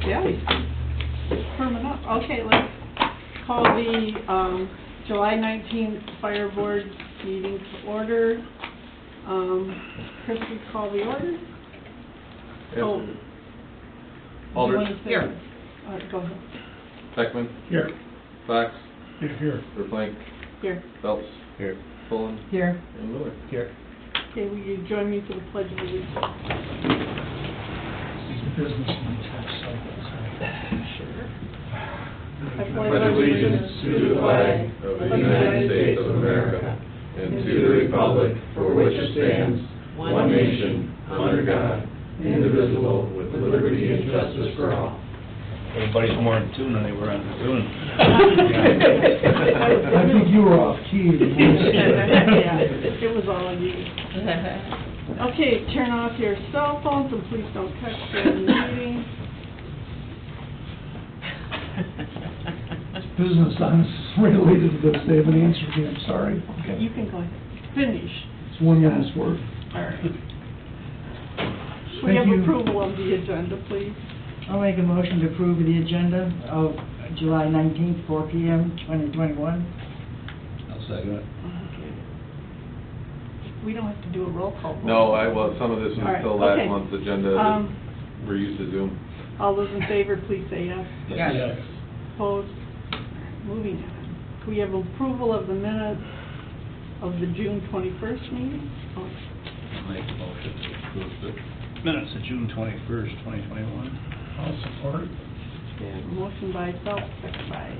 Yeah, he's firming up. Okay, let's call the July 19th Fire Board meeting to order. Chris, would you call the order? Yes. Oh, Aldridge. Here. All right, go ahead. Beckman. Here. Fox. Here. Verplank. Here. Phelps. Here. Pullen. Here. And Miller. Here. Okay, will you join me for the Pledge of Allegiance? Business and tax Sure. I pledge allegiance to the flag of the United States of America and to the republic for which it stands, one nation, under God, indivisible, with liberty and justice for all. Everybody's more in tune than they were on Zoom. I think you were off key. Yeah, it was all you. Okay, turn off your cell phones and please don't text during the meeting. Business unrelated to this, they haven't answered me, I'm sorry. Okay. You can go ahead. Finish. It's one last word. All right. We Thank have you. approval of the agenda, please. I'll make a motion to approve the agenda of July 19th, 4 p.m., 2021. I'll second it. Okay. We don't have to do a roll call. vote. No, well, some of this All was right, still last okay. month's agenda. We're used to Zoom. All those in favor, please say yes. Yes. Opposed? Moving on. Can we have approval of the minutes of the June 21st meeting? Oh, I'll make a motion to approve the minutes of June 21st, 2021. I'll support. okay, a motion by Phelps, second by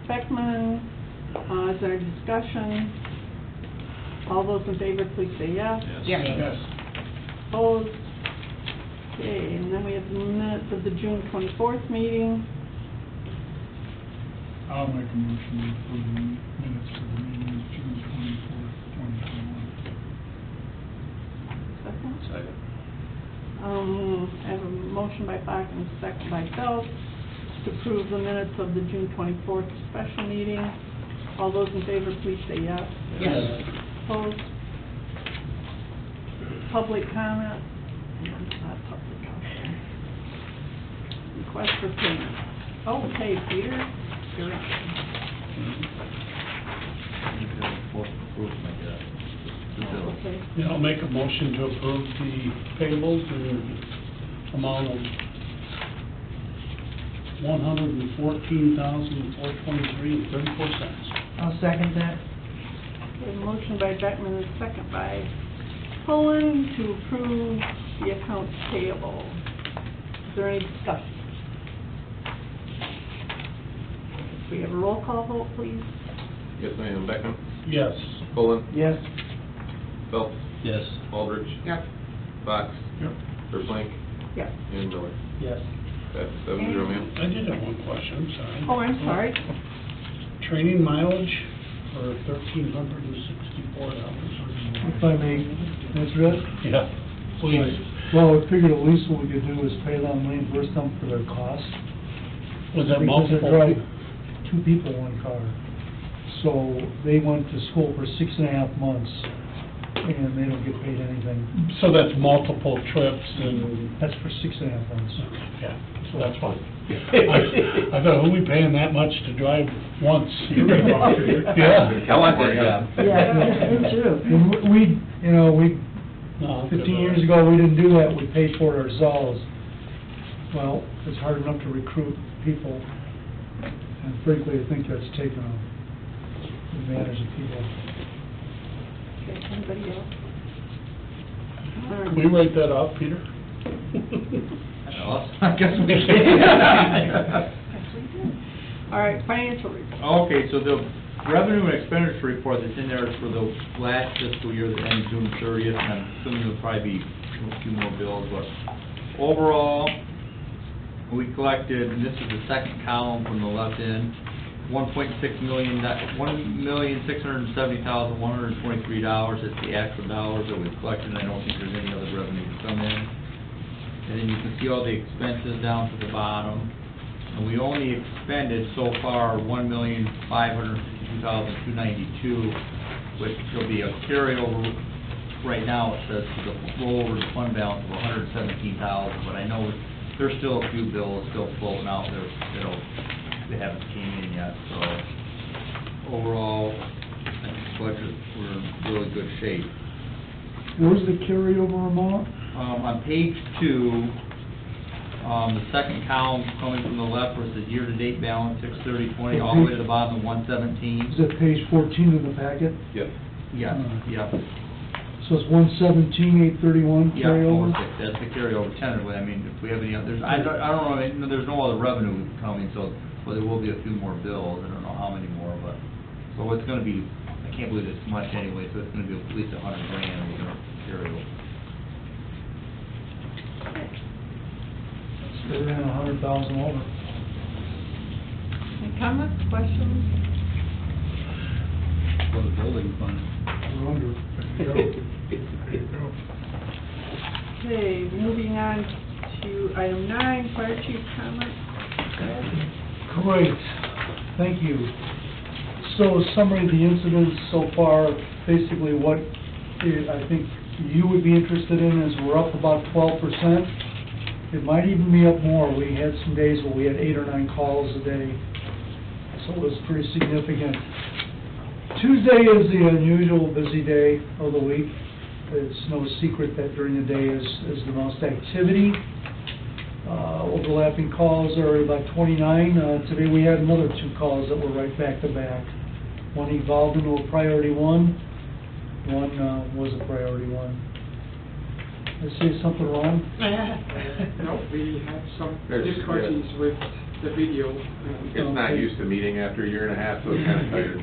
Beckman. Is there a discussion? All those in favor, please say yes. Yes. Opposed? Okay, and then we have the minutes of the June 24th meeting. I'll make a motion to approve the minutes for the meeting of June 24th, 2021. Second? Second. I have a motion by Fox and a second by Phelps to approve the minutes of the June 24th special meeting. All those in favor, please say yes. Yes. Opposed? Public comment? Not public comment. Request for payment. Okay, Peter, you're up. Okay. Yeah, I'll make a motion to approve the payables in the amount of $114,423.34. I'll second that. Okay, motion by Beckman and second by Pullen to approve the accounts payable. Is there any discussion? We have a roll call vote, please. Yes, ma'am. Beckman. Yes. Pullen. Yes. Phelps. Yes. Aldridge. Yes. Fox. Yep. Verplank. Yes. And Miller. Yes. That's 7-0, ma'am. I did have one question, I'm sorry. Oh, I'm sorry. Training mileage for $1,364. If I may answer that? Yeah, please. Well, I figured at least what we could do is pay them, reimburse them for their cost. Was that Because they multiple? drive 2 people, 1 car. So they went to school for 6.5 months, and they don't get paid anything. So that's multiple trips and, That's for 6.5 months. yeah, so that's fine. I thought, who we paying that much to drive once? Yeah. I want that job. Yeah, me too. And we, you know, No, 15 years ago, we didn't do that, we paid for it ourselves. Well, it's hard enough to recruit people, and frankly, I think that's taken advantage of people. Okay, anybody else? Can we write that off, Peter? I guess we Yes, we did. All right, financial report. Okay, so the revenue and expenditure report that's in there is for the last fiscal year that ended June 30th, and I'm assuming there'll probably be a few more bills, but overall, we collected, and this is the second column from the left end, $1.6 million, $1,670,123. It's the actual dollars that we've collected, and I don't think there's any other revenue to come in. And then you can see all the expenses down to the bottom. And we only expended so far $1,552,292, which will be a carryover. Right now, it says to the roll over the fund balance of $117,000, but I know there's still a few bills still floating out there, they haven't came in yet, so overall, I think the budget, we're in really good shape. Where's the carryover amount? On page 2, the second column coming from the left where it says year-to-date balance, 6/30/20, all the way to the bottom of 117. Is that page 14 in the packet? Yes. Yes, yep. So it's 117,831 Yeah, carryover? that's the carryover tentatively. I mean, if we have any others, I don't know, I mean, there's no other revenue coming, so, well, there will be a few more bills, I don't know how many more, but, so it's gonna be, I can't believe it's much anyway, so it's gonna be at least $100,000 we're gonna carry over. So we're in 100,000 over. Any comments, questions? For the building fund. We're under. Okay, moving on to item 9, fire chief comments. Great, thank you. So a summary of the incidents so far, basically what I think you would be interested in is we're up about 12%. It might even be up more. We had some days where we had 8 or 9 calls a day, so it was pretty significant. Tuesday is the unusual busy day of the week. It's no secret that during the day is the most activity. Overlapping calls are about 29. Today we had another 2 calls that were right back to back. One evolved into a priority 1. One was a priority 1. Did I say something wrong? No, we had some There's- difficulties with the video. It's not used to meeting after a year and a half, so it's kind of tired.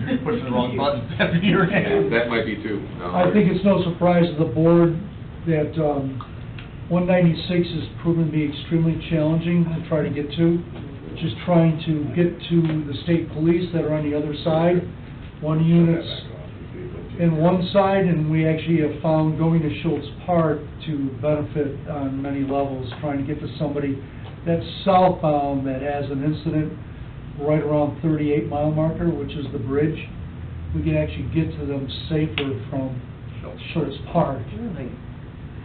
You're pushing the wrong buttons after you're in. That might be too. No, I think it's no surprise to the board that 196 has proven to be extremely challenging to try to get to. Just trying to get to the state police that are on the other side. One unit's in one side, and we actually have found going to Schultz Park to benefit on many levels, trying to get to somebody that's southbound that has an incident right around 38 mile marker, which is the bridge. We can actually get to them safer from Schultz Park. Really?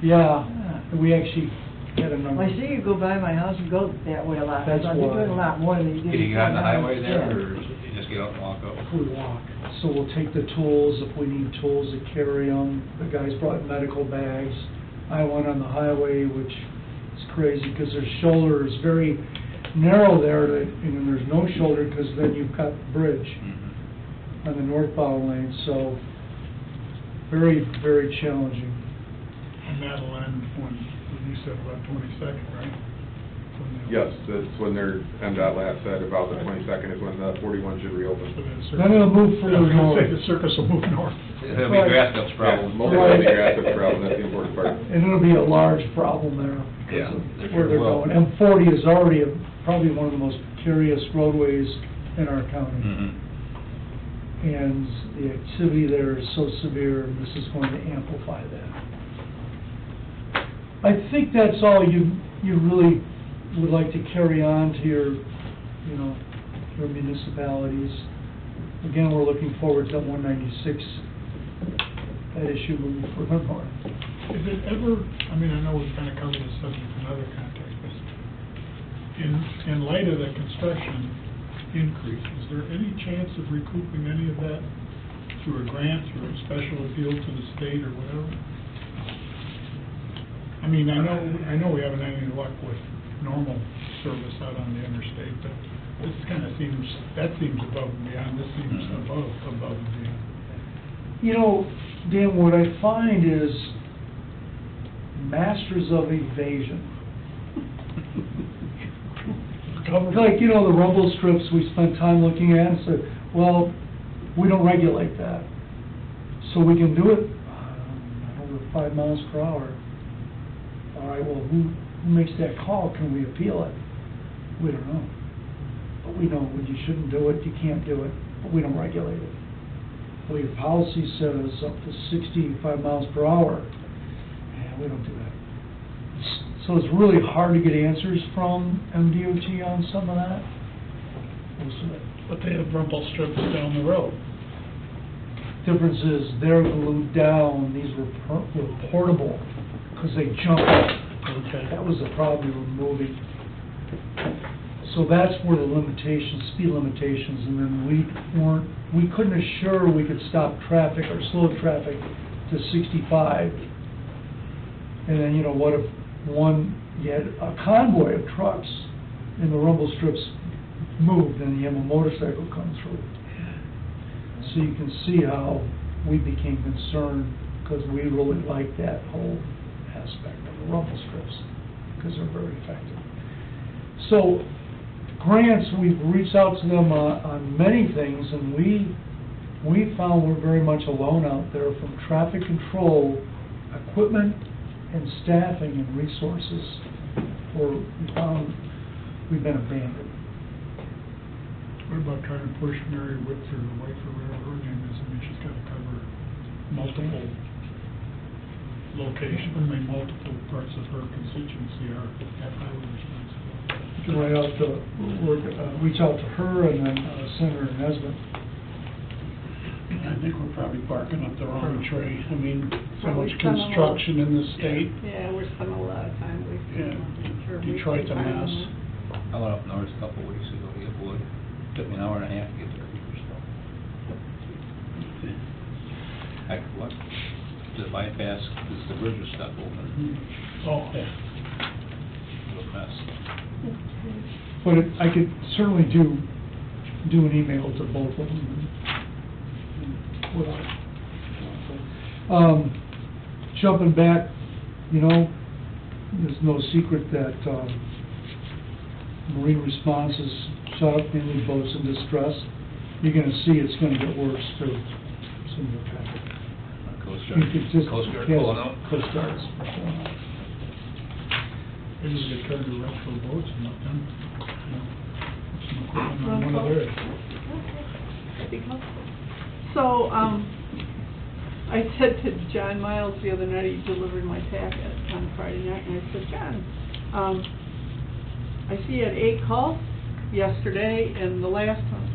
Yeah, we actually had a number. I see you go by my house and go that way a lot. That's So you're why. doing a lot more than you did. Can you get on the highway there, Yeah. or you just get out and walk up? We walk, so we'll take the tools, if we need tools to carry them. The guys brought medical bags. I went on the highway, which is crazy, because their shoulder is very narrow there, and there's no shoulder, because then you've got the bridge on the northbound lane, so very, very challenging. And that'll end when you said about 22nd, right? Yes, that's when their MDOT last said about the 22nd is when the 41 should reopen. Then it'll move further I was gonna say, north. the circus will move north. It'll be Grasscup's problem. Yeah, most of it will be Grassup's problem, that's the important part. And it'll be a large problem there. Yeah, because of it where they're sure will. going. M40 is already probably one of the most precarious roadways in our county. And the activity there is so severe, and this is going to amplify that. I think that's all you really would like to carry on to your municipalities. Again, we're looking forward to that 196, that issue moving further north. Is it ever, I mean, I know we've kind of covered this subject in other contexts, but in light of the construction increase, is there any chance of recouping any of that through a grant, through a special appeal to the state or whatever? I mean, I know we haven't had any luck with normal service out on the interstate, but this kind of seems above and beyond, this seems above and beyond. You know, Dan, what I find is masters of evasion. Like, the rumble strips we spent time looking at, and said, well, we don't regulate that. So we can do it over 5 miles per hour. All right, well, who makes that call? Can we appeal it? We don't know. But we know when you shouldn't do it, you can't do it, but we don't regulate it. Well, your policy says up to 65 miles per hour. Yeah, we don't do that. So it's really hard to get answers from MDOT on some of that. Most of it. But they have rumble strips down the road. Difference is they're glued down, these were portable, because they jump up Okay. That was the problem we were moving. So that's where the limitations, speed limitations, and then we couldn't assure we could stop traffic or slow traffic to 65. And then, you know, what if you had a convoy of trucks and the rumble strips moved and you have a motorcycle come through. So you can see how we became concerned, because we really like that whole aspect of the rumble strips, because they're very effective. So grants, we've reached out to them on many things, and we found we're very much alone out there from traffic control, equipment, and staffing and resources. We found we've been abandoned. What about trying to push Mary Whitford or Whiteford, whatever her name is? I mean, she's got to cover multiple locations, multiple parts of her constituency are have highway responsibility. Reach out to her and then Senator Nesbitt. I think we're probably barking up the wrong tree. I mean, so Well, we much spend a lot- construction in the state. Yeah, we're spending a lot of time wasting. Yeah, Detroit's a mess. I went up north a couple of weeks ago, to get wood. Took me an hour and a half to get there. What? The bypass, because the bridge was stuck open. Oh, yeah. It was a mess. But I could certainly do an email to both of them. Jumping back, you know, there's no secret that Marine Response has shot up mainly boats in distress. You're going to see it's going to get worse too. Some of the traffic. Coast You could just- Guard yes, pulling out. Coast Guard's pulling out. Maybe they try to retro boats and let them, you know, some equipment on one of theirs. That'd be helpful. So, I said to John Miles the other night, he delivered my packet on Friday night, and I said, John, I see you had 8 calls yesterday, and the last one,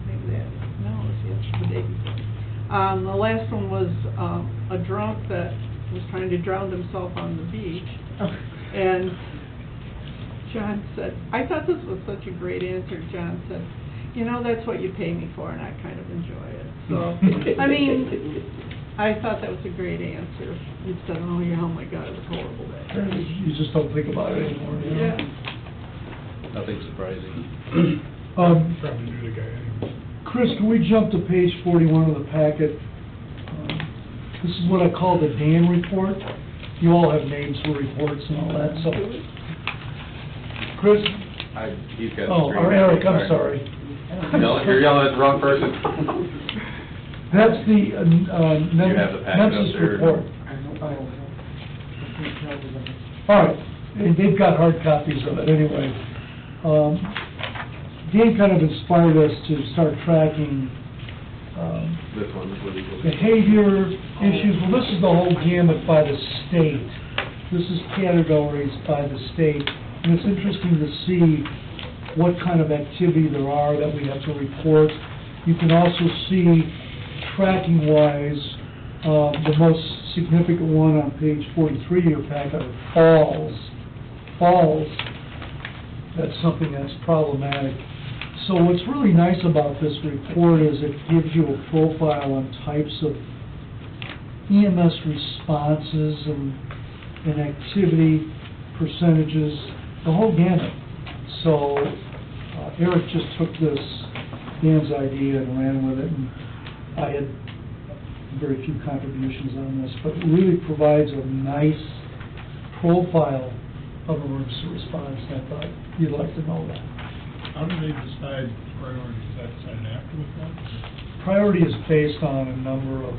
maybe that, no, it was yesterday, the day before. The last one was a drunk that was trying to drown himself on the beach. And John said, I thought this was such a great answer. John said, you know, that's what you pay me for, and I kind of enjoy it. So, I mean, I thought that was a great answer. Instead of, oh my God, it was a horrible day. You just don't think about it anymore, you know? Yeah. Nothing surprising. Probably knew the guy anyway. Chris, can we jump to page 41 of the packet? This is what I call the Dan report. You all have names for reports and all that, so. Chris? He's got. Oh, or Eric, I'm sorry. You're yelling at the wrong person. That's the You have the packet up Memphis there. report. All right, and they've got hard copies of it anyway. Dan kind of inspired us to start tracking This one, this one equals. behavior issues. Well, this is the whole gamut by the state. This is categories by the state. And it's interesting to see what kind of activity there are that we have to report. You can also see, tracking-wise, the most significant one on page 43 of your packet are falls. Falls, that's something that's problematic. So what's really nice about this report is it gives you a profile on types of EMS responses and activity percentages, the whole gamut. So Eric just took Dan's idea and ran with it, and I had very few contributions on this, but it really provides a nice profile of emergency response, and I thought you'd like to know that. How do they decide priorities? Is that decided after the fact? Priority is based on a number of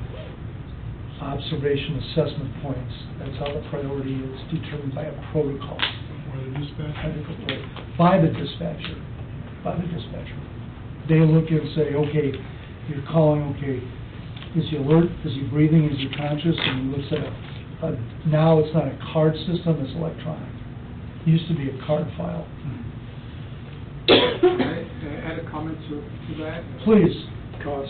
observation assessment points. That's how the priority is determined by a protocol. Or the dispatch? By the dispatcher. By the dispatcher. They look and say, okay, you're calling, okay, is he alert, is he breathing, is he conscious? And he looks at now it's not a card system, it's electronic. It used to be a card file. I add a comment to that. Please. Because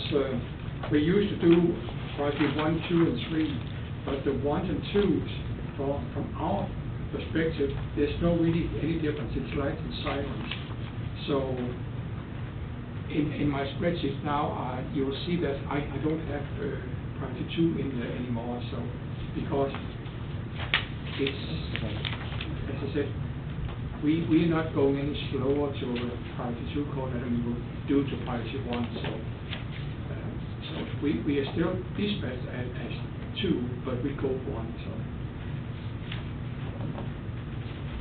we used to do priority 1, 2, and 3, but the 1s and 2s from our perspective, there's no really any difference. It's lights and sirens. So in my spreadsheet now, you will see that I don't have priority 2 in there anymore. So because it's, as I said, we are not going any slower to priority 2 code than we will do to priority 1. So we are still dispatched as 2, but we go 1.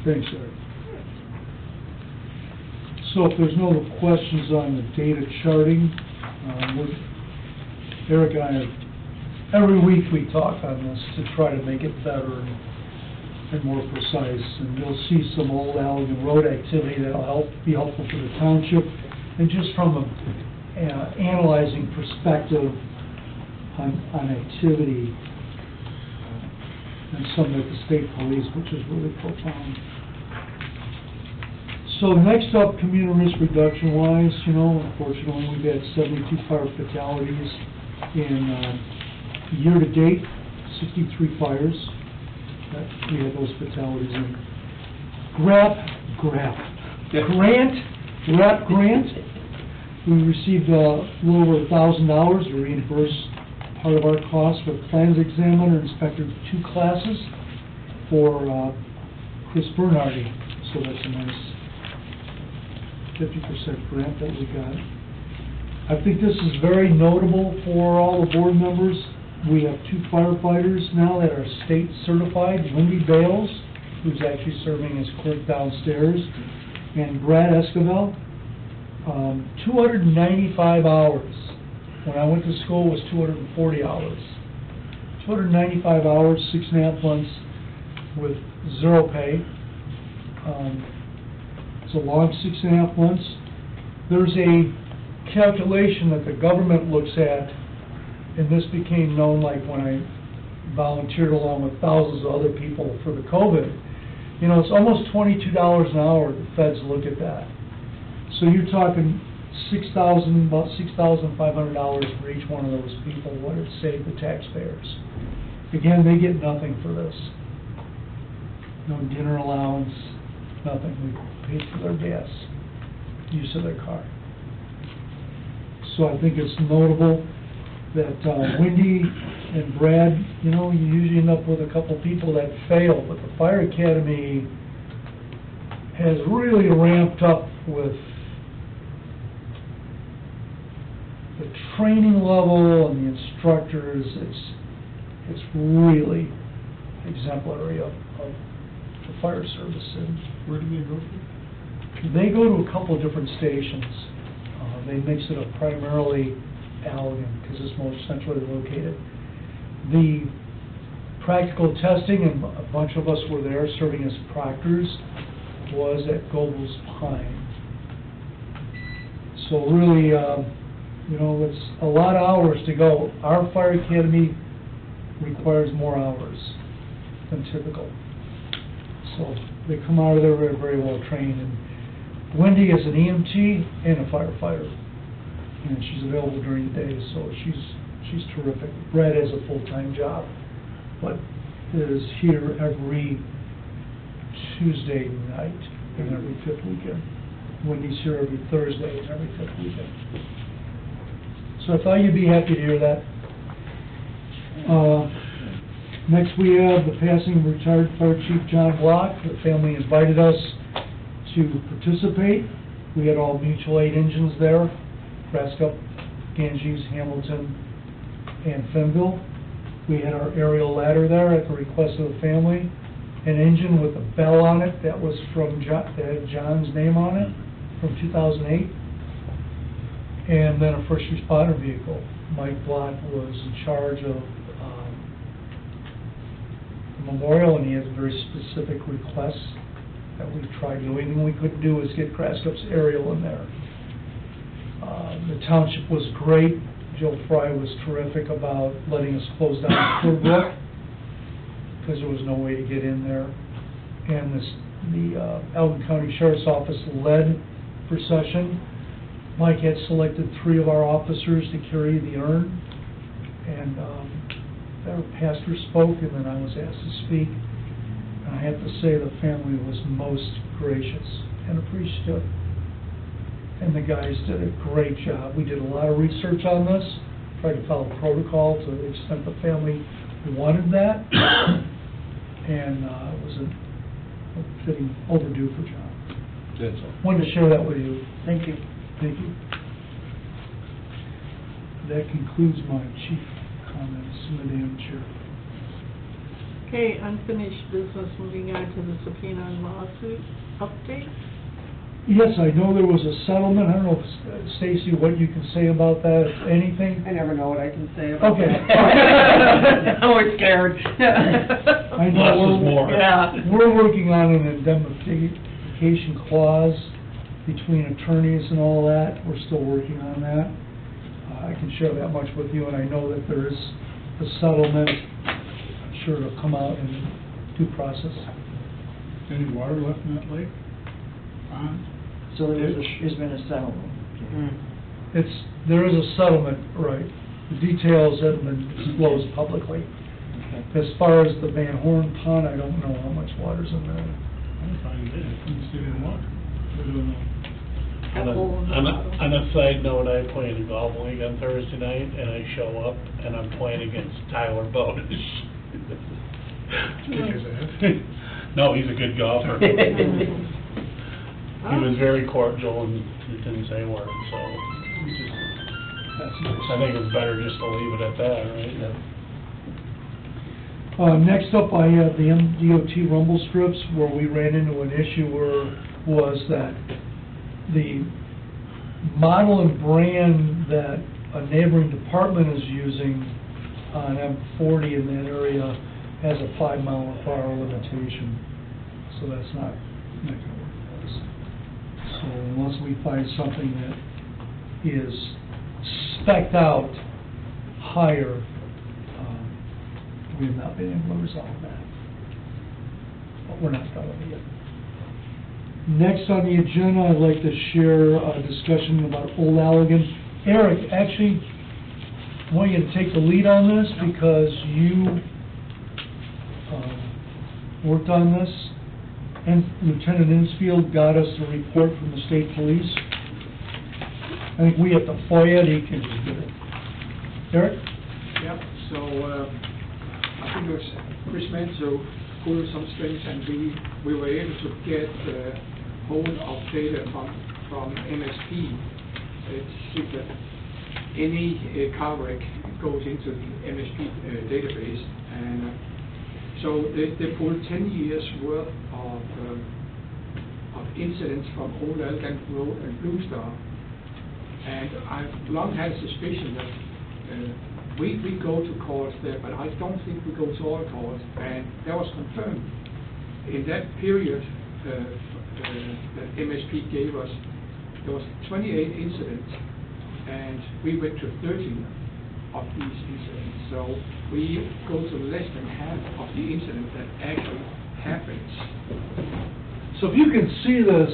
Thanks, Eric. So if there's no questions on the data charting, Eric and I, every week we talk on this to try to make it better and more precise. And you'll see some old Allegan Road activity that'll be helpful for the township. And just from an analyzing perspective on activity and some at the state police, which is really profound. So next up, community risk reduction wise, unfortunately we've had 72 fire fatalities in year to date, 63 fires that we had those fatalities in. Grant, we received a little over $1,000 to reimburse part of our costs for plans examiner, inspector 2 classes for Chris Bernardi. So that's a nice 50% grant that we got. I think this is very notable for all the board members. We have 2 firefighters now that are state certified, Wendy Bales, who's actually serving as clerk downstairs, and Brad Esquivel. 295 hours. When I went to school, it was 240 hours. 295 hours, 6.5 months with 0 pay. It's a long 6.5 months. There's a calculation that the government looks at, and this became known like when I volunteered along with thousands of other people for the COVID. It's almost $22 an hour. The feds look at that. So you're talking about $6,500 for each one of those people. What it saved the taxpayers? Again, they get nothing for this. No dinner allowance, nothing. We paid for their gas, use of their car. So I think it's notable that Wendy and Brad, you usually end up with a couple people that fail, but the Fire Academy has really ramped up with the training level and the instructors. It's really exemplary of the fire service. And Where do they go to? they go to a couple of different stations. They mix it up primarily Allegan because it's most centrally located. The practical testing, and a bunch of us were there serving as proctors, was at Goebels Pine. So really, it's a lot of hours to go. Our fire academy requires more hours than typical. So they come out of there very, very well trained. And Wendy is an EMT and a firefighter, and she's available during the day, so she's terrific. Brad has a full-time job, but is here every Tuesday night and every 5th weekend. Wendy's here every Thursday and every 5th weekend. So I thought you'd be happy to hear that. Next we have the passing of retired Fire Chief John Block. The family invited us to participate. We had all mutual aid engines there, Crescup, Ganges, Hamilton, and Fenville. We had our aerial ladder there at the request of the family, an engine with a bell on it that was from that had John's name on it from 2008, and then a first responder vehicle. Mike Block was in charge of the memorial, and he has very specific requests that we've tried doing. Anything we couldn't do is get Crescup's aerial in there. The township was great. Joe Fry was terrific about letting us close down Clearbrook because there was no way to get in there. And the Allegan County Sheriff's Office led procession. Mike had selected 3 of our officers to carry the urn, and our pastor spoke, and then I was asked to speak. And I have to say, the family was most gracious and appreciative. And the guys did a great job. We did a lot of research on this, tried to follow protocol to the extent the family wanted that. And it was a fitting overdue for John. That's all. Wanted to share that with you. Thank you. Thank you. That concludes my chief comments, Madam Chair. Okay, unfinished business, moving on to the subpoena and lawsuit update. Yes, I know there was a settlement. I don't know, Stacy, what you can say about that, if anything? I never know what I can say about Okay. that. I'm always scared. I know Less is more. Yeah. We're working on an indemnification clause between attorneys and all that. We're still working on that. I can share that much with you, and I know that there is a settlement. I'm sure it'll come out in due process. Any water left in that lake? Pond? So there's been a settlement. There is a settlement, right. The details haven't been disclosed publicly. Okay. As far as the Van Horn Pond, I don't know how much water's in there. I find it, I couldn't see any water. I don't know. Got a hole in the bottom. On a side note, I play in a golf league on Thursday night, and I show up, and I'm playing against Tyler Bowdish. Kick his ass. No, he's a good golfer. He was very cordial and didn't say a word, so we just, I think it's better just to leave it at that, right? Next up, I have the MDOT rumble strips, where we ran into an issue was that the model and brand that a neighboring department is using on M40 in that area has a 5-mile-per-hour limitation, so that's not going to work for us. So unless we find something that is spec'd out higher, we have not been able to resolve that. But we're not done with it yet. Next on the agenda, I'd like to share a discussion about Old Allegan. Eric, actually, I want you to take the lead on this because you worked on this, and Lieutenant Insfield got us a report from the state police. I think we have to FOIA it, he can just get it. Eric? Yeah, so, I think it was Chris Manzo pulled some strings, and we were able to get hold of data from MSP. It's that any car wreck goes into the MSP database, and so they pulled 10 years worth of incidents from Old Allegan Road and Blue Star, and I've long had a suspicion that we go to calls there, but I don't think we go to all calls, and that was confirmed. In that period that MSP gave us, there was 28 incidents, and we went to 13 of these incidents. So we go to less than half of the incidents that actually happens. So if you can see this,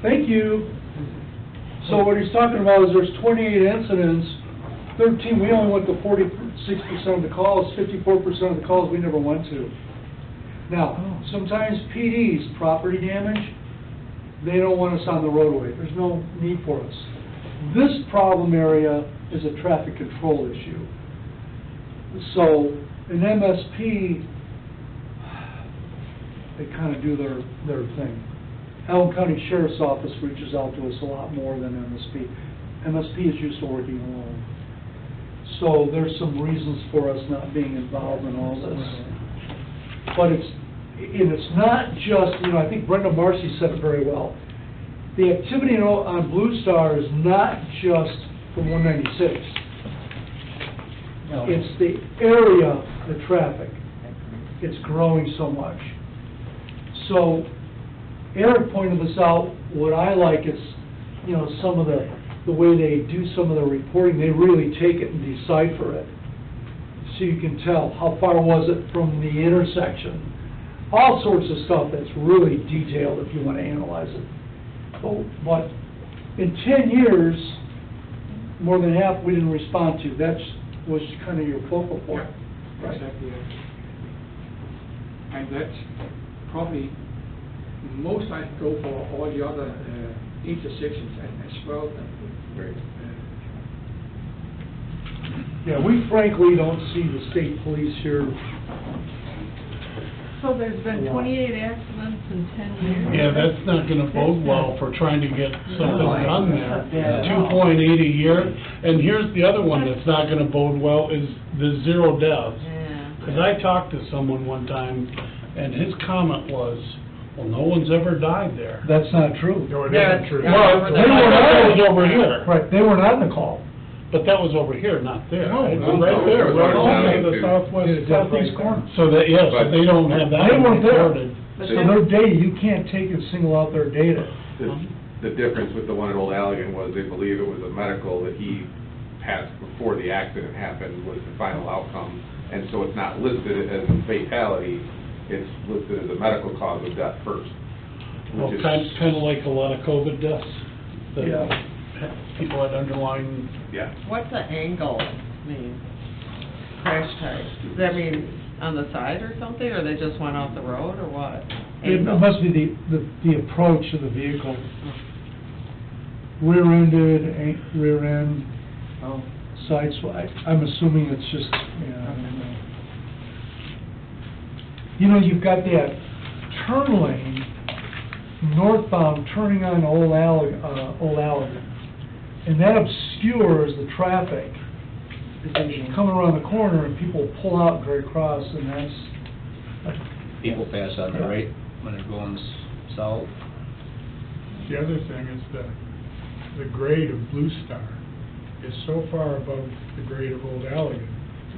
thank you. So what he's talking about is there's 28 incidents, 13, we only went to 46% of the calls, 54% of the calls we never went to. Now, sometimes PDs, property damage, they don't want us on the roadway. There's no need for us. This problem area is a traffic control issue. So, an MSP, they kind of do their thing. Allen County Sheriff's Office reaches out to us a lot more than MSP. MSP is used to working alone. So there's some reasons for us not being involved in all this. But it's not just, I think Brenda Marcy said it very well. The activity on Blue Star is not just from 196. No. It's the area, the traffic. It's growing so much. So Eric pointed this out. What I like is, some of the way they do some of the reporting, they really take it and decipher it. So you can tell how far was it from the intersection. All sorts of stuff that's really detailed if you want to analyze it. But in 10 years, more than half we didn't respond to. That was kind of your focal point. Yeah, exactly. And that probably most likely go for all the other intersections as well. Right. Yeah, we frankly don't see the state police here. So there's been 28 accidents in 10 years? Yeah, that's not gonna bode well for trying to get something done there. Yeah. 2.8 a year, and here's the other one that's not gonna bode well, is the 0 deaths. Yeah. Because I talked to someone one time, and his comment was, well, no one's ever died there. That's not true. No, it Yeah, isn't true. yeah. Well, They I were thought that not. was over here. Right, they weren't on the call. But that was over here, not there. No, right? no, Right no, there, it was right on on the the southwest, Yeah, southeast right corner. So that, yeah, so they don't have that They weren't there. recorded. So their data, you can't take and single out their data. The difference with the one at Old Allegan was they believe it was a medical that he passed before the accident happened was the final outcome. And so it's not listed as a fatality, it's listed as a medical cause of death first. Well, which is- kind of like a lot of COVID deaths. that Yeah. People had underlying, Yeah. What's the angle mean? Crash type? Does that mean on the side or something, or they just went off the road, or what? It Angle. must be the approach of the vehicle. Rear-ended, rear end, Oh. side swipe. I'm assuming it's just, yeah, I don't know. You know, you've got that turn lane northbound turning on Old Allegan. And that obscures the traffic coming around the corner, and people pull out and drive across, and that's... People pass on the right when they're going south. The other thing is the grade of Blue Star is so far above the grade of Old Allegan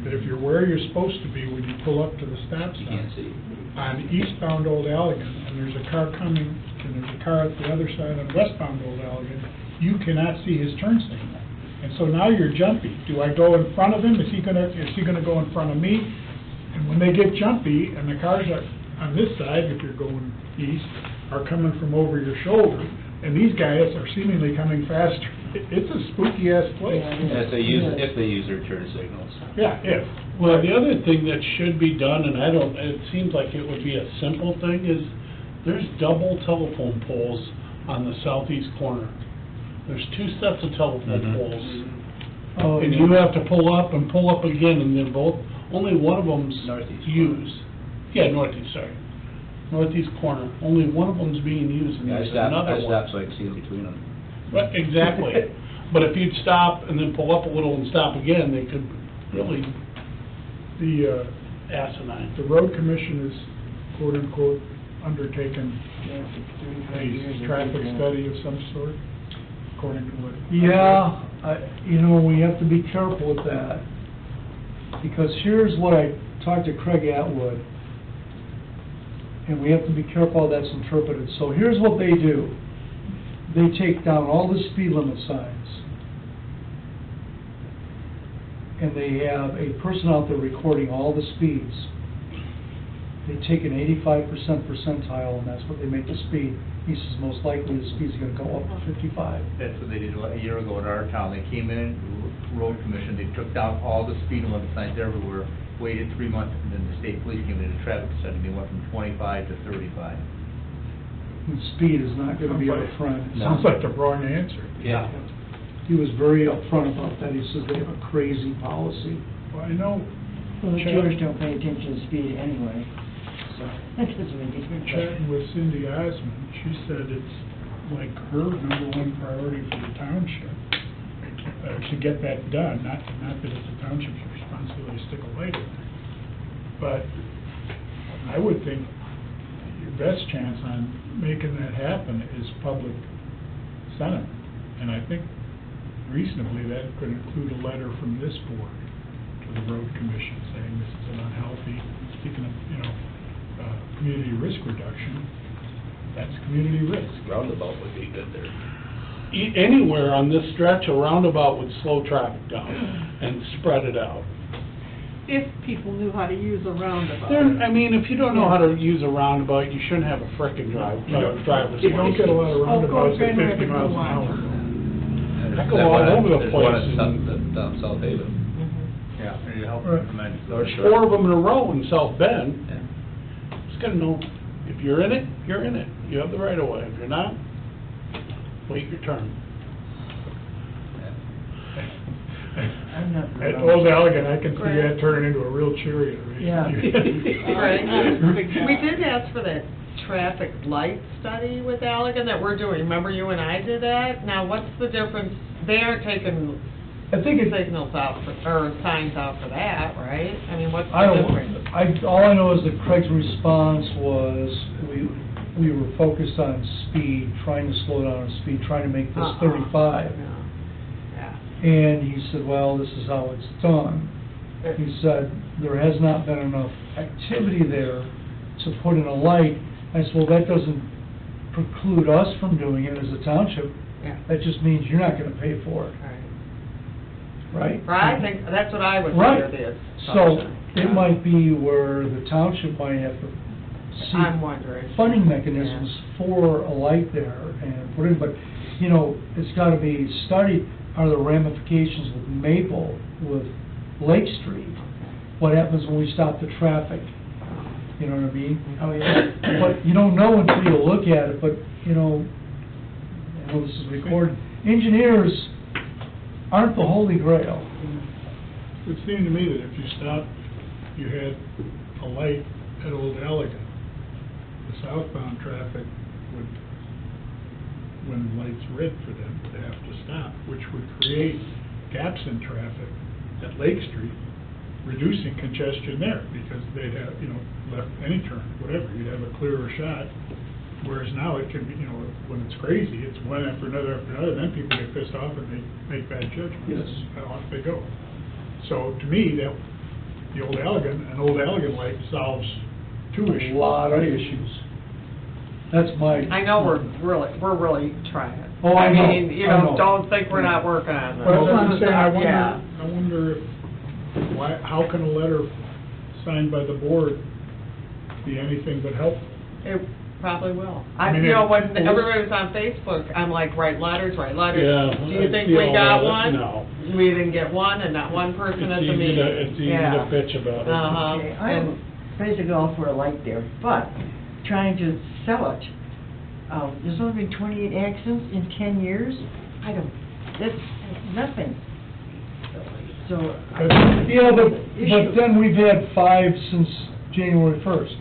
that if you're where you're supposed to be when you pull up to the stop You sign, can't see. on eastbound Old Allegan, and there's a car coming, and there's a car at the other side on westbound Old Allegan, you cannot see his turn signal. And so now you're jumpy. Do I go in front of him? Is he gonna go in front of me? And when they get jumpy, and the cars are on this side, if you're going east, are coming from over your shoulder, and these guys are seemingly coming faster, it's a spooky ass place. If they use their turn signals. Yeah, if. well, the other thing that should be done, and it seems like it would be a simple thing, is there's double telephone poles on the southeast corner. There's 2 sets of telephone Mhm. poles. Oh, And yeah. you have to pull up and pull up again, and they're both, only one of them's Northeast used. Yeah, northeast, sorry. Northeast corner, only one of them's being used, and I there's stopped another one. so I could see in between them. Right, exactly. But if you'd stop and then pull up a little and stop again, they could really The asinine. the road commission is quote-unquote undertaken a traffic study of some sort, according to what... Yeah, you know, we have to be careful with that, because here's what I talked to Craig Atwood, and we have to be careful how that's interpreted. So here's what they do. They take down all the speed limit signs, and they have a person out there recording all the speeds. They take an 85% percentile, and that's what they make the speed. He says most likely the speed's gonna go up to 55. That's what they did a year ago in our town. They came in, road commission, they took down all the speed limit signs everywhere, waited 3 months, and then the state police came in and traffic study. They went from 25 to 35. And speed is not gonna be our friend. Sounds like the wrong answer. Yeah. He was very upfront about that. He says they have a crazy policy. Well, I know Well, the Chad- tourists don't pay attention to speed anyway, so that doesn't make a difference. chatting with Cindy Osmond, she said it's like her #1 priority for the township, to get that done, not that it's the township's responsibility to stick a light in there. But I would think your best chance on making that happen is public sentiment. And I think reasonably that could include a letter from this board to the road commission saying this is an unhealthy, speaking of, community risk reduction, that's community risk. Roundabout would be good there. Anywhere on this stretch, a roundabout would slow traffic down and spread it out. If people knew how to use a roundabout. I mean, if you don't know how to use a roundabout, you shouldn't have a frickin' driver's You don't get a lot of Oh, go roundabouts at Grand 50 Rapids, miles an go hour. I go all over the There's one place at and- down South Haven. Yeah, and you help Right. recommend. There's 4 of them in a row in South Bend. Yeah. Just gotta know If you're in it, you're in it. You have the right of way. If you're not, wait your turn. I'm not. At Old Allegan, I can see that turning into a real chariot race. Yeah. Right. We did ask for that traffic light study with Allegan that we're doing. Remember you and I did that? Now, what's the difference? They aren't taking I think it, signals out for, or signs out for that, right? I mean, what's I the don't, difference? all I know is that Craig's response was, we were focused on speed, trying to slow down on speed, trying to make this 35. Yeah. And he said, well, this is how it's done. He said, there has not been enough activity there to put in a light. I said, well, that doesn't preclude us from doing it as a township. Yeah. That just means you're not gonna pay for it, right? Right, I think, that's what I would Right. hear this. So, it might be where the township might have to I'm seek wondering. funding mechanisms for a light there and put in, but, you know, it's gotta be studied, are the ramifications with Maple, with Lake Street? What happens when we stop the traffic? You know what I mean? Oh, yeah. But you don't know until you look at it, but, you know, well, this is recorded. Engineers aren't the holy grail. It would seem to me that if you stopped, you had a light at Old Allegan, the southbound traffic would, when the light's red for them, would have to stop, which would create gaps in traffic at Lake Street, reducing congestion there, because they'd have, you know, left any turn, whatever, you'd have a clearer shot. Whereas now it can be, you know, when it's crazy, it's one after another, then people get pissed off and they make bad judgments. Yes. And off they go. So to me, that, the Old Allegan, an Old Allegan light solves two issues. A lot of issues. That's my... I know we're really trying. Oh, I know, mean, you I know, know. don't think we're not working on this. Well, I'm saying, Yeah. I wonder if, why, how can a letter signed by the board be anything but helpful? It probably will. I mean, You know, it- when everybody was on Facebook, I'm like, write letters. Yeah, Do you I think see we all got that. one? No. We didn't get one, and not one person at the meeting. It's easy to bitch about it. Uh-huh. Okay, I'm basically all for a light there, but trying to sell it, there's only been 28 accidents in 10 years? That's nothing. So, Yeah, but then we've had 5 since January 1st.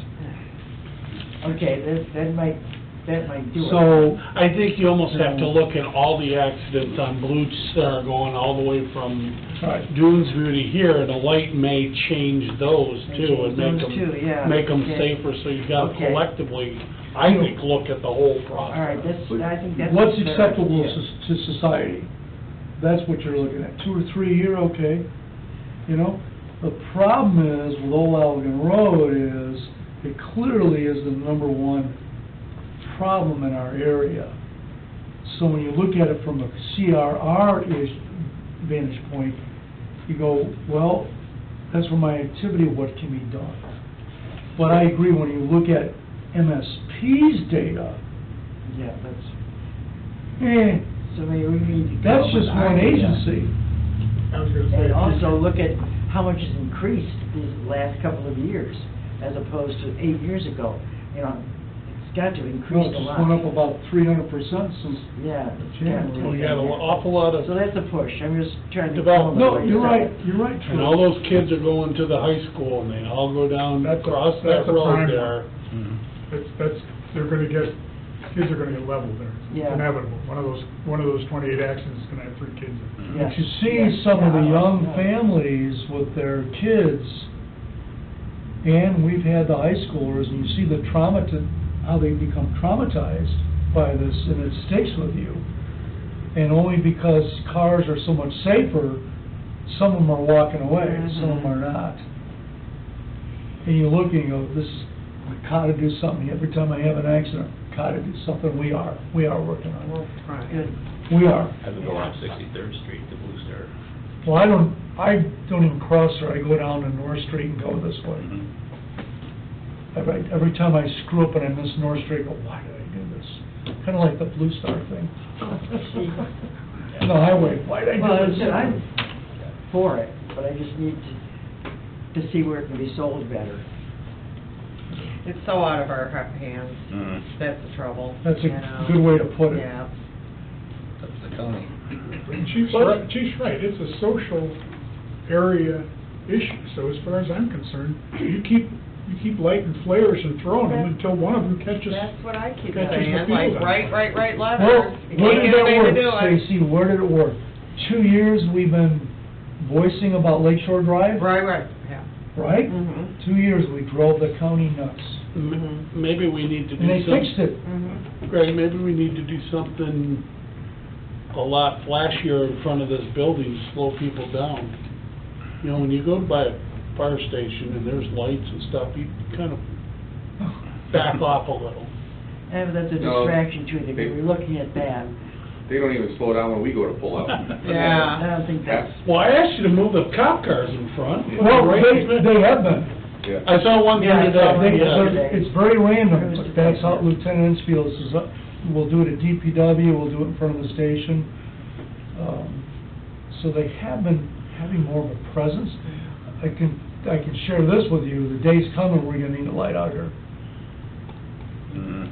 okay, that might do it. So, I think you almost have to look at all the accidents on Blue Star going all the way from right. Doonesview to here, and a light may change those too, and make Those too, yeah. them Okay. safer, so you gotta Okay. collectively, I think, look at the whole process. All right, I think that's... What's a fair acceptable idea. to society? That's what you're looking at. 2 or 3 a year, okay. You know, the problem is with Old Allegan Road is, it clearly is the #1 problem in our area. So when you look at it from a CRR-ish vantage point, you go, well, that's where my activity, what can be done? But I agree, when you look at MSP's data, Yeah, that's, eh, so maybe we need to... come that's up with just our one idea. agency. I was gonna say. And also look at how much has increased these last couple of years, as opposed to 8 years ago. You know, it's got to No, increase it a just lot. went up about 300% since, Yeah. it's Yeah, got to. We got an awful lot of, So that's a push. I'm just trying to... Development. no, you're right, Troy. and all those kids are going to the high school, and they all go down That's a- across that's that a prime road there. That's, they're gonna get, kids are gonna get leveled there. Yeah. It's inevitable. One of those 28 accidents is gonna have 3 kids in it. Yeah. But you see Yeah. some of the Yeah. young Yeah. families with their kids, and we've had the high schoolers, and you see the trauma, how they become traumatized by this, and it sticks with you. And only because cars are so much safer, some of them are walking away, some of them are not. And you look and you go, we gotta do something. Every time I have an accident, gotta do something. We are working on We'll it. try. Good. We are. I would go on 63rd Street to Blue Star. Well, I don't even cross there. I go down to North Street and go this way. Every time I screw up and I miss North Street, I go, why did I do this? Kinda like the Blue Star thing. On the highway, why did I Well, do as I this? said, I'm for it, but I just need to see where it can be sold better. It's so out of our hands. Mhm. That's the trouble. That's you a know. good way to put it. Yeah. That's the county. Chief's right, it's a social area issue, so as far as I'm concerned, you keep lighting flares and throwing them until one of them catches. That's what I keep catches the saying, field like, on right fire. Well, levers. You where can't did get that anybody to do work, it. Stacy, where did it work? 2 years we've been voicing about Lakeshore Drive, Right, yeah. right? Mhm. 2 years we drove the county nuts, Maybe we need to do and they something. fixed it. Mhm. Greg, maybe we need to do something a lot flashier in front of this building to slow people down. You know, when you go by a fire station and there's lights and stuff, you kind of back off a little. And that's a No, distraction too, that they- we're looking at that. They don't even slow down when we go to pull up. Yeah. I don't think that's, Well, I asked you to move the cop cars in front. Well, Right in the- they have been. Yeah. I saw one the Yeah, other I saw one day. the other yeah. day. It's very random, but that's how Lieutenant Inspiel says, we'll do it at DPW, we'll do it in front of the station. So they have been having more of a presence. I can share this with you, the day's coming, we're gonna need a light out here, Mhm.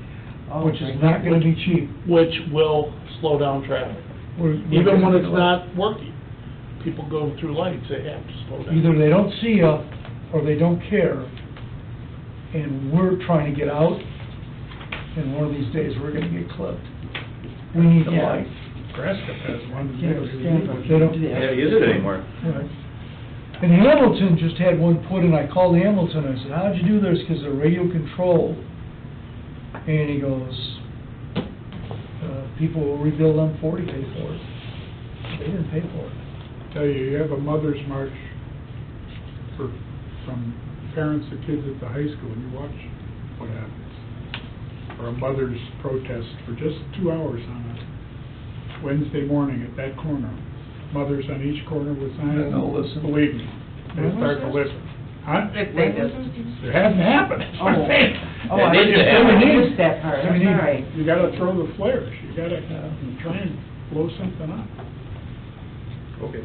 oh, which is right. not gonna be cheap. Which will slow down traffic. We're Even gonna when need it's a light. not working. People go through lights, they have to slow down. Either they don't see you, or they don't care, and we're trying to get out, and one of these days, we're gonna get clipped. We need the Yeah. light. Grascup has one. Can't stand for They don't- Yeah, use it anymore. Right. And Hamilton just had one put in, I called Hamilton, I said, how'd you do this, because they're radio controlled? And he goes, people will rebuild on 40, pay for it. They didn't pay for it. Tell you, you have a mother's march from parents of kids at the high school, and you watch what happens. Or a mother's protest for just 2 hours on a Wednesday morning at that corner. Mothers on each corner with signs. No, listen. Believe me, they start to listen. Huh? If they just, It hasn't happened. Oh, I It needs to happen. missed that part, We that's need- all right. You gotta throw the flares, you gotta try and blow something up. Okay.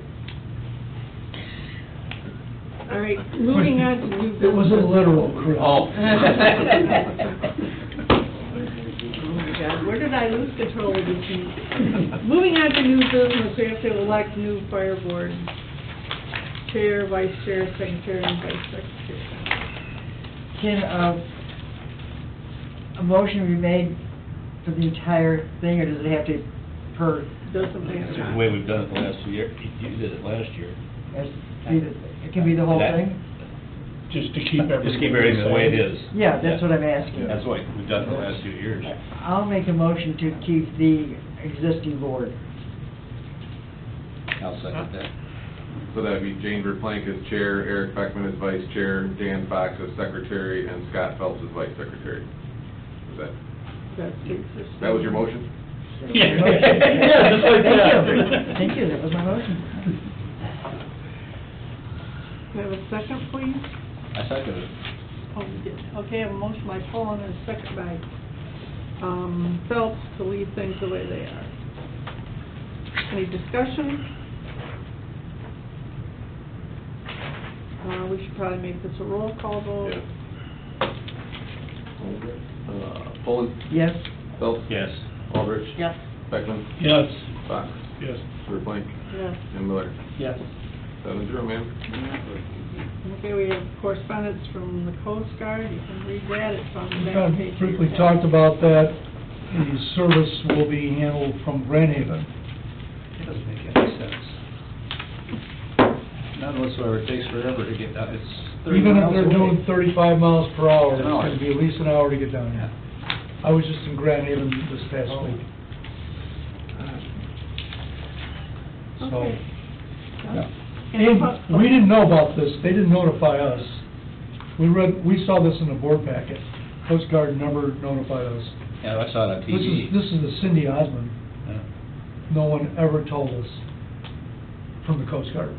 All right, moving on to new business. It was a literal, Chris. Oh. Oh my God, where did I lose control of this meeting? Moving on to new business, we have to elect new fire board chair, vice chair, secretary, and vice secretary. Can, a motion be made for the entire thing, or does it have to per, Doesn't It's the matter. way we've done it the last 2 years. You did it last year. it can be the whole That- thing? Just to keep everything. Just keep everything the way it is. Yeah, that's what I'm asking. That's what we've done the last 2 years. I'll make a motion to keep the existing board. I'll second that. So that'd be Jane Verplank as chair, Eric Beckman as vice chair, Dan Fox as secretary, and Scott Phelps as vice secretary. Is that was your motion? Yeah, just like that. Thank you, that was my motion. Can I have a second, please? I second it. Oh, you did. Okay, I have a motion by Paul and a second by Phelps to leave things the way they are. Any discussion? We should probably make this a roll call vote. Poland? Yes? Phelps? Yes. Aldrich? yes. Beckman? Yes. Fox? Yes. Verplank? Yes. And Miller? Yes. 7-0, ma'am. Okay, we have correspondence from the Coast Guard. You can read that. It's on the We back kind page. of briefly talked about that. The service will be handled from Grand Haven. It doesn't make any sense. None whatsoever. It takes forever to get down. It's 30 Even if miles they're away. doing 35 miles per hour, it's An hour. gonna be at least an hour to get down here. I was just in Grand Haven this past Oh. week. So, Okay. yeah. And And we didn't know about this, they didn't notify us. We saw this in the board packet. Coast Guard never notified us. Yeah, I saw it on TV. This is the Cindy Osmond. Yeah. No one ever told us from the Coast Guard.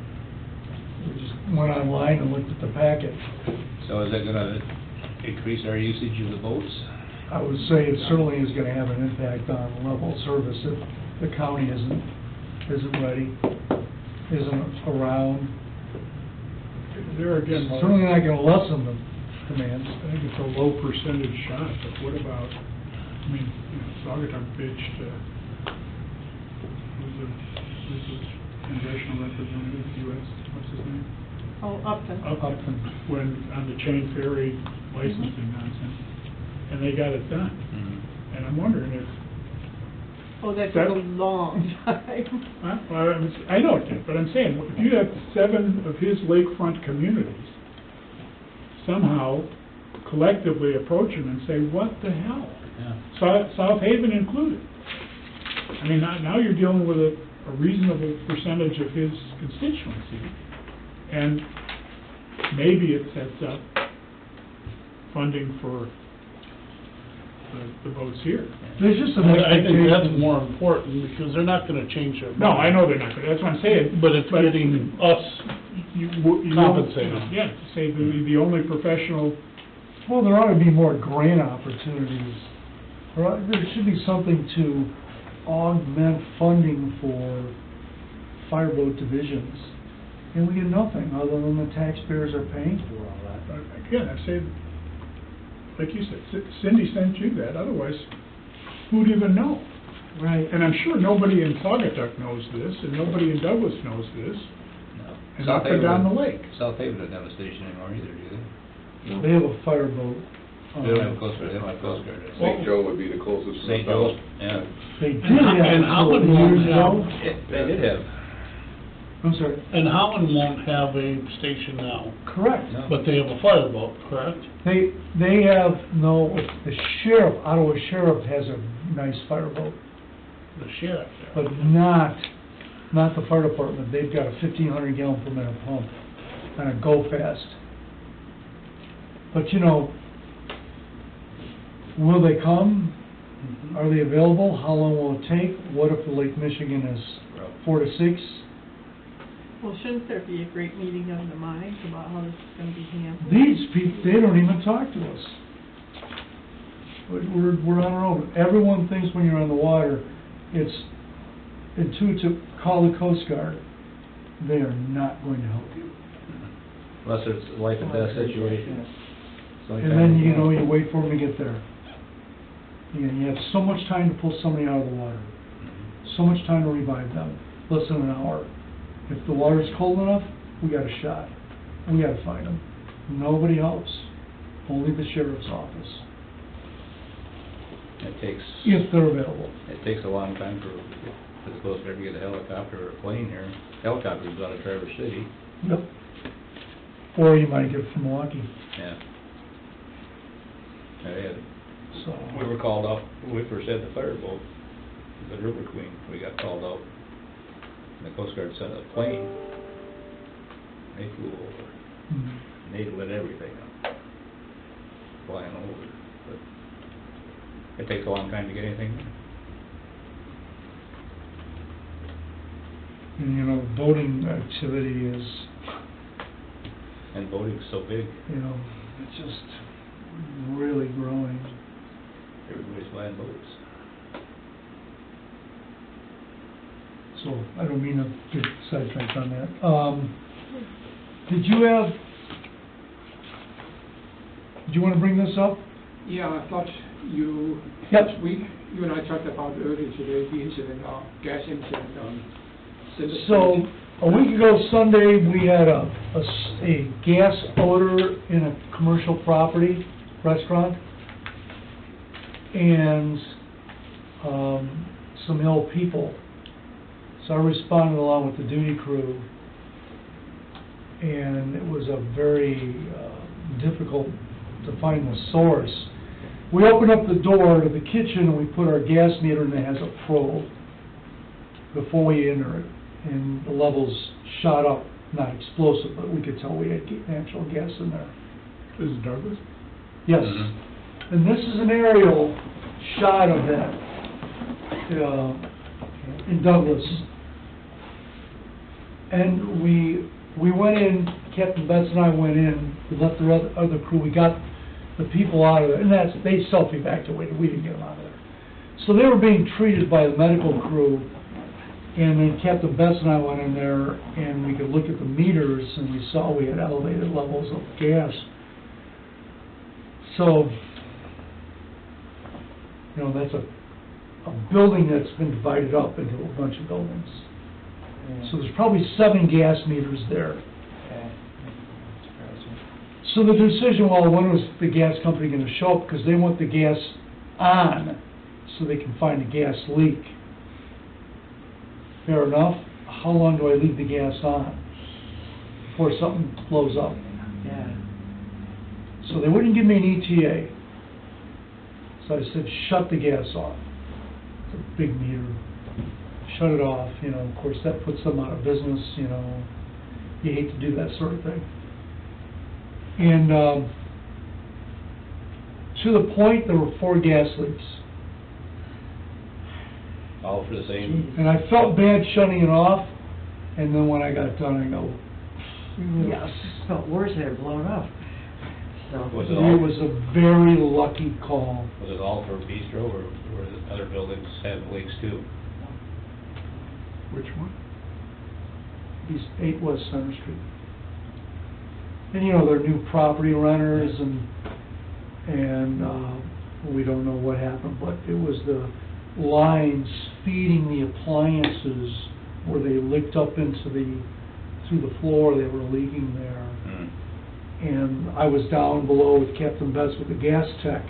We just went online and looked at the packet. So is that gonna increase our usage of the boats? I would say it certainly is gonna have an impact on level of service if the county isn't ready, isn't around. There It's again, certainly not gonna lessen demands. I think it's a low percentage shot, but what about, I mean, Saugatuck pitched, who's the congressional representative, U.S., what's his name? Oh, Upton. Upton. When, on the Chain Ferry licensing nonsense, and they got it done. Mhm. And I'm wondering if, Oh, that That- took a long time. I know it did, but I'm saying, if you have 7 of his lakefront communities, somehow collectively approach him and say, what the hell? Yeah. South Haven included. I mean, now you're dealing with a reasonable percentage of his constituency, and maybe it sets up funding for the boats here. There's just an I think that's expectation. more important, because they're not gonna change their mind. No, I know they're not, that's what I'm saying. But it's getting us you compensated. Yeah, say the only professional, Well, there ought to be more grant opportunities. There should be something to augment funding for fireboat divisions. And we get nothing other than the taxpayers are paying for all that. again, I say, like you said, Cindy sent you that, otherwise, who'd even know? Right. And I'm sure nobody in Saugatuck knows this, and nobody in Douglas knows this, No. and South up and Haven- down the lake. South Haven doesn't have a station anymore either, do they? They have a fireboat. They don't have a Coast Guard, they don't have a Coast Guard. do they? St. Joe would be the closest. St. Joe's, yeah. They did And have and it Howland years won't ago. have, They did have. I'm sorry. and Howland won't have a station now, Correct. No. but they have a fireboat, correct? They have, no, the sheriff, Ottawa Sheriff has a nice fireboat, The sheriff. but not the fire department. They've got a 1,500 gallon per minute pump and a go fast. But will they come? Are they available? How long will it take? What if the Lake Michigan is 4 to 6? Well, shouldn't there be a great meeting of the minds about how this is gonna be handled? These people, they don't even talk to us. We're on our own. Everyone thinks when you're on the water, it's intuitive, call the Coast Guard. They are not going to help you. Unless it's a life and death situation. And then, you wait for them to get there. You have so much time to pull somebody out of the water, so much time to revive them, less than an hour. If the water's cold enough, we got a shot. We gotta find them. Nobody helps, only the sheriff's office, It takes, if they're available. it takes a long time for the Coast Guard to get a helicopter or a plane here. Helicopters out of Traverse City, Yep. Or you might get it from Milwaukee, yeah. Yeah, so. we were called out, when we first had the fireboat, the River Queen, we got called out. And the Coast Guard sent a plane. They flew over. Mhm. And they lit everything up, flying over. But it takes a long time to get anything done. And, boating activity is, And boating's so big, it's just really growing. everybody's buying boats. So, I don't mean to get sidetracked on that. Did you want to bring this up? Yeah, I thought you, Yep. last week, you and I talked about earlier today, the incident, gas incident on Center So, Street. a week ago Sunday, we had a gas odor in a commercial property restaurant, and some ill people. So I responded along with the duty crew, and it was a very difficult to find the source. We opened up the door to the kitchen and we put our gas meter, and it has a probe before we enter it, and the levels shot up, not explosive, but we could tell we had natural gas in there. This is Douglas? Yes, Mhm. and this is an aerial shot of that in Douglas. And we went in, Captain Betts and I went in, we left the other crew, we got the people out of there, and they self-evacuated, we didn't get them out of there. So they were being treated by the medical crew, and then Captain Betts and I went in there, and we could look at the meters, and we saw we had elevated levels of gas. So, you know, that's a building that's been divided up into a bunch of buildings. So there's probably 7 gas meters there. So the decision, well, when was the gas company gonna show up? Because they want the gas on, so they can find a gas leak. Fair enough. How long do I leave the gas on before something blows up? Yeah. So they wouldn't give me an ETA. So I said, shut the gas off. It's a big meter. Shut it off, you know, of course, that puts them out of business, you know. You hate to do that sort of thing. And to the point, there were 4 gas leaks. All for the same, And I felt bad shutting it off, and then when I got done, I go, yes. It felt worse had it blown up. So. Was it all- It was a very lucky call. was it all for Bistro, or were the other buildings have leaks too? Which one? East 8 West Center Street. And you know, they're new property renters, and we don't know what happened, but it was the lines feeding the appliances where they licked up through the floor, they were leaking there. And I was down below with Captain Betts with the gas tech,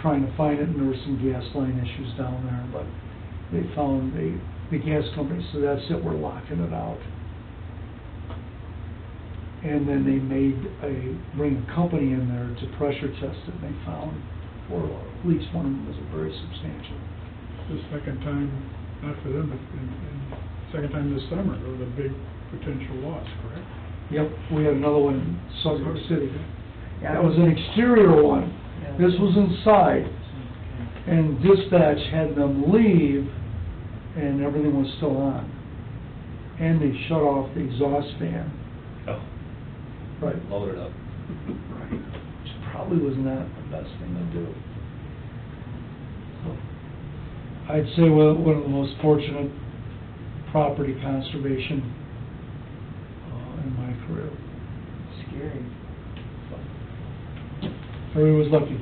trying to find it, and there were some gas line issues down there, but they found the gas company, so that's it, we're locking it out. And then they bring a company in there to pressure test it, and they found, or at least one of them was very substantial. The second time, not for them, but second time this summer, there was a big potential loss, correct? Yep, we had another one in Salt Lake City. Yeah. That was an exterior one. Yeah. This was inside, and dispatch had them leave, and everything was still on. And they shut off the exhaust fan. Oh, Right. load it up. Right. Which probably was not the best thing to do. So, I'd say one of the most fortunate property conservation in my career. Scary. Everybody was lucky.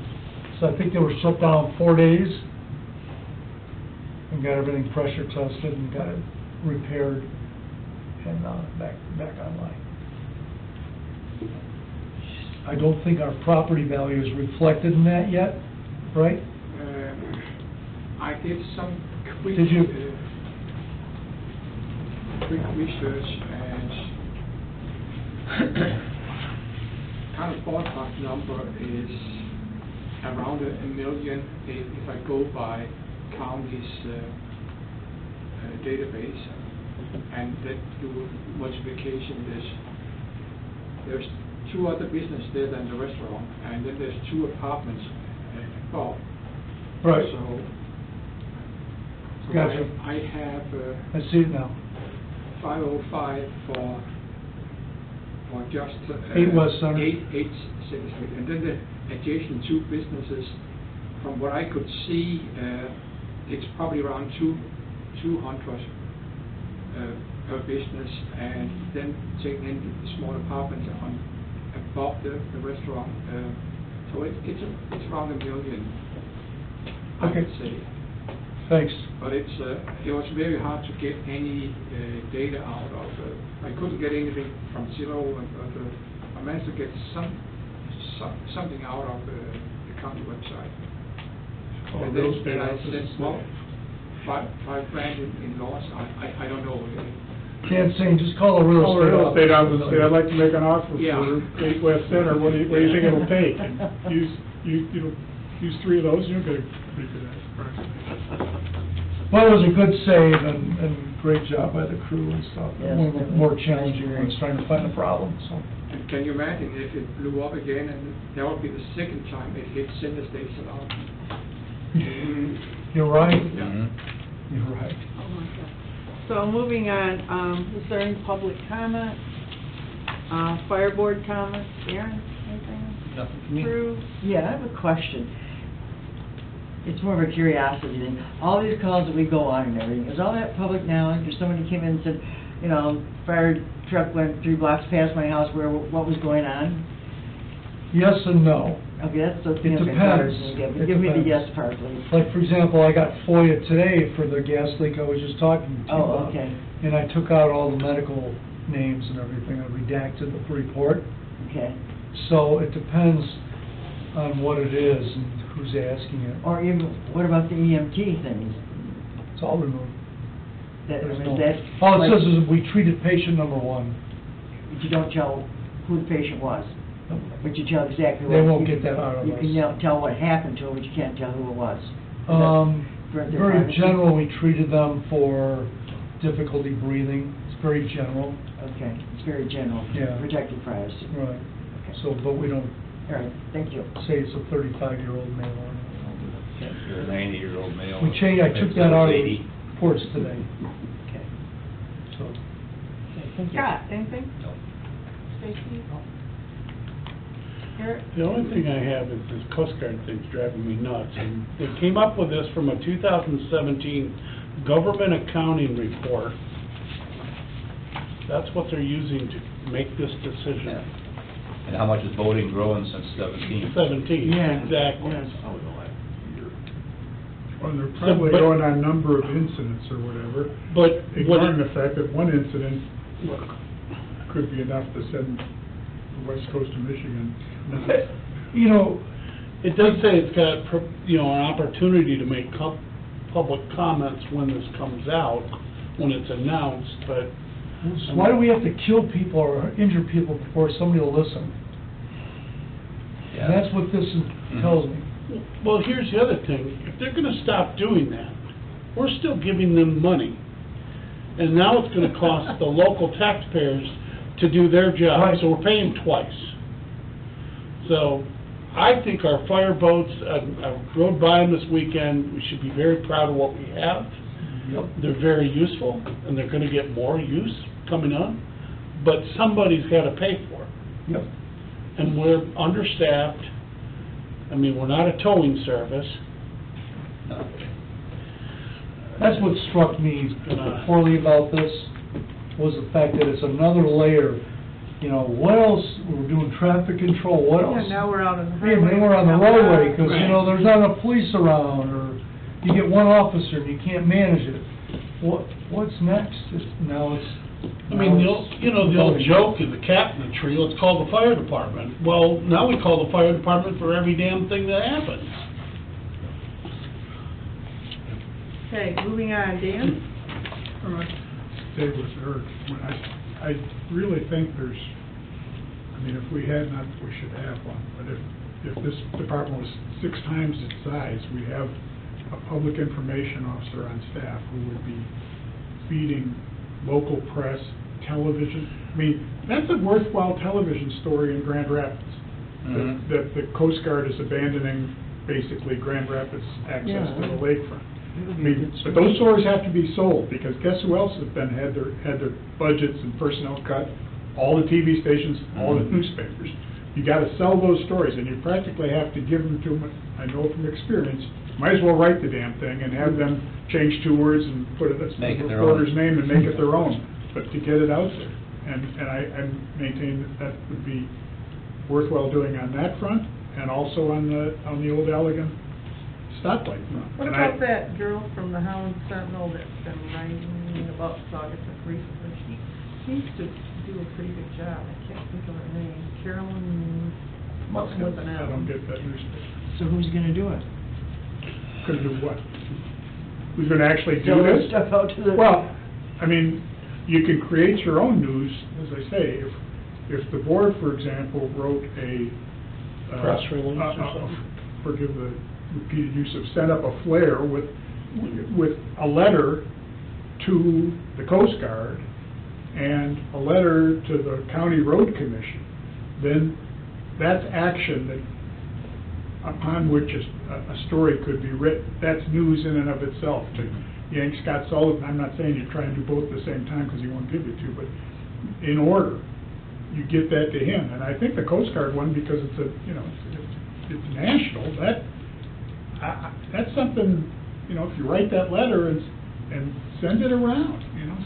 So I think they were shut down 4 days and got everything pressure tested and got it repaired and back online. I don't think our property value is reflected in that yet, right? I did some quick, Did you? Quick research, and kind of ballpark number is around $1 million if I go by county's database, and that do multiplication. There's 2 other businesses there than the restaurant, and then there's 2 apartments above. Right. So Gotcha. I have I see it now. 505 for just 8 West Center. 8 Center Street, and then the adjacent 2 businesses. From what I could see, it's probably around 200 per business, and then taking in the small apartments on above the restaurant. So it's around $1 million, I Okay. would say. Thanks. But it was very hard to get any data out of. I couldn't get anything from Zillow, but I managed to get something out of the county website. Oh, And real then estate I office. said, well, $5,000 in loss. I don't know. Can't say, just call a real estate office. office, say, I'd like to make an offer Yeah. for 8 West Center, what do you think it'll take? And use 3 of those, you'll get a pretty good approximation. Well, it was a good save and great job by the crew and stuff. Yes, One of the definitely. more challenging ones, trying to find the problem, so. And can you imagine if it blew up again, and that would be the second time it hit Center Station out? You're right. Mhm. You're right. Oh, my God. So moving on, is there any public comment? Fire board comments? Aaron, anything? Nothing for me. Drew? Yeah, I have a question. It's more of a curiosity thing. All these calls that we go on and everything, is all that public knowledge? Or somebody came in and said, you know, fire truck went 3 blocks past my house, what was going on? Yes and no. Okay, that's the It thing. depends. It Give me the depends. yes part, please. Like, for example, I got FOIA today for the gas leak I was just talking to you Oh, about. okay. And I took out all the medical names and everything, I redacted the report. Okay. So it depends on what it is and who's asking it. Or even, what about the EMT things? It's all removed. That, There's is no- that? All it like- says is we treated patient number 1. But you don't tell who the patient was, but you tell exactly what. They won't get that out of You us. can tell what happened to him, but you can't tell who it was. Is that for their Very privacy? general, we treated them for difficulty breathing. It's very general. Okay, it's very general. Yeah. Protect your privacy. Right. Okay. So, but we don't All right, thank you. say it's a 35-year-old male or anything. You're a 90-year-old male. We changed, I took that out of 80. reports today, Okay. so. Okay, thank you. Scott, anything? No. Stacy? Eric? The only thing I have is this Coast Guard thing's driving me nuts. And they came up with this from a 2017 government accounting report. That's what they're using to make this decision. And how much is boating growing since 17? 17, Yeah. exactly. Yes. Well, they're probably but- going on number of incidents or whatever, But ignoring what, the fact that one incident could be enough to send the west coast of Michigan. nuts. You know, it does say it's got, you know, an opportunity to make public comments when this comes out, when it's announced, but so why do we have to kill people or injure people before somebody will listen? Yeah. And that's what this tells me. well, here's the other thing. If they're gonna stop doing that, we're still giving them money. And now it's gonna cost the local taxpayers to do their job, Right. so we're paying twice. So, I think our fireboats, I rode by them this weekend, we should be very proud of what we have. Yep. They're very useful, and they're gonna get more use coming on, but somebody's gotta pay for it. Yep. And we're understaffed. I mean, we're not a towing service. No. That's what struck me poorly about this, was the fact that it's another layer. You know, what else, we're doing traffic control, what else? Yeah, now we're out on the Yeah, highway. then we're on the roadway, because, you know, Right. there's not enough police around, or you get one officer and you can't manage it. What's next? Now it's... I mean, the old joke is the cat in the tree, let's call the fire department. Well, now we call the fire department for every damn thing that happens. Okay, moving on, Dan? All right, stay with Eric. I really think there's, I mean, if we had not, we should have one, but if this department was 6 times its size, we'd have a public information officer on staff who would be feeding local press, television. I mean, that's a worthwhile television story in Grand Rapids, Mhm. that the Coast Guard is abandoning basically Grand Rapids access to the lakefront. I mean, but those stories have to be sold, because guess who else has had their budgets and personnel cut? All the TV stations, all the newspapers. You gotta sell those stories, and you practically have to give them to them, I know from experience, might as well write the damn thing and have them change 2 words and put it, Make it the their reporter's own. name and make it their own, but to get it out there. And I maintain that would be worthwhile doing on that front, and also on the old Allegan stoplight front. What And about that girl from the Howland Sentinel that's been writing about Saugatuck recently? She seems to do a pretty good job. I can't think of her name. Carolyn, something with an I don't M. get that newspaper. So who's gonna do it? Gonna do what? Who's gonna actually do Sell this? this stuff out to the... Well, I mean, you can create your own news, as I say, if the board, for example, wrote a... Press release or something. Forgive the repeated use of, sent up a flare with a letter to the Coast Guard and a letter to the County Road Commission, then that's action that, upon which a story could be written. That's news in and of itself. To yank Scott Sullivan, I'm not saying you try and do both at the same time, because he won't give you to, but in order, you get that to him. And I think the Coast Guard one, because it's it's national, that's something, if you write that letter and send it around,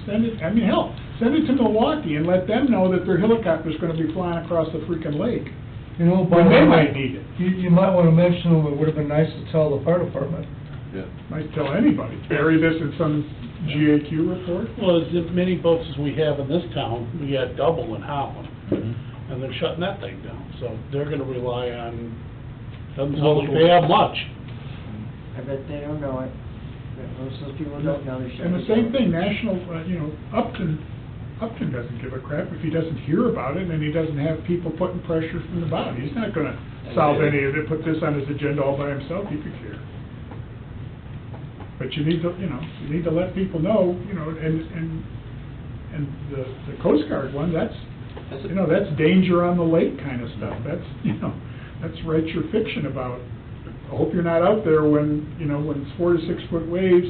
send it, I mean, hell, send it to Milwaukee and let them know that their helicopter's gonna be flying across the freaking lake. You know, When they might need it. You might wanna mention, it would've been nice to tell the fire department. Yeah. Might tell anybody, bury this in some GAQ report. Well, as many boats as we have in this town, we got double in Holland, Mm-hmm. and they're shutting that thing down, so they're gonna rely on, doesn't sound like they have much. I bet they don't know it. Most of those people don't know they're shutting And the it same down. thing, National, Upton doesn't give a crap if he doesn't hear about it and he doesn't have people putting pressure from the bottom. He's not gonna solve any of it, put this on his agenda all by himself, he could care. But you need to, you need to let people know, and the Coast Guard one, that's danger on the lake kind of stuff. That's write your fiction about. I hope you're not out there when it's 4 to 6 foot waves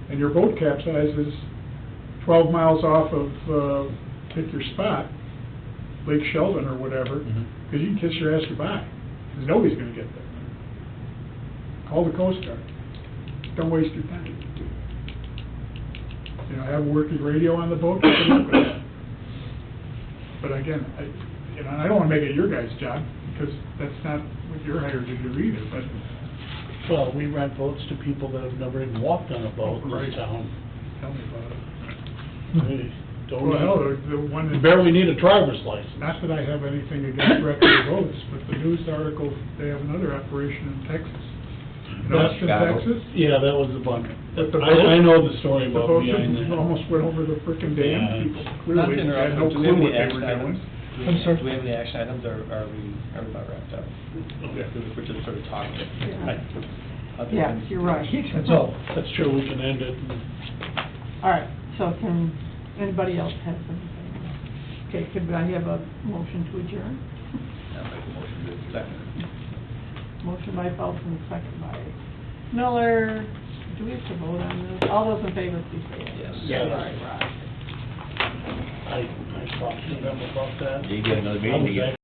and your boat capsizes 12 miles off of, pick your spot, Lake Sheldon or whatever, because you can kiss your ass goodbye, because nobody's gonna get there. Call the Coast Guard. Don't waste your time. Have a working radio on the boat, take a look at that. But again, I don't wanna make it your guy's job, because that's not what you're hired to do either, but. Well, we rent boats to people that have never even walked on a boat in Right. this town. Tell me about it. We don't Well, hell, even- the one we that. barely need a driver's license. Not that I have anything against record boats, but the news article, they have another operation in Texas. In Austin, Chicago. Texas. Yeah, that was a bunch. But the I know the story The about boat behind that. almost went over the frickin' Yeah. dam. People Not clearly to interrupt, had no but do we clue have what any they action were doing. items? I'm sorry? Do we have any action items, or are we about wrapped up? Okay. We're just sort of talking. Yeah. Other Yes, than- you're right. That's all. That's true, we can end it. All right, so can anybody else have anything? Okay, could I have a motion to adjourn? I'll make a motion to second. Motion by Felton, second by Miller. Do we have to vote on this? All those in favor, please say yes. Yes. All right, Rod. I talked to them about that. You get another I meeting was to get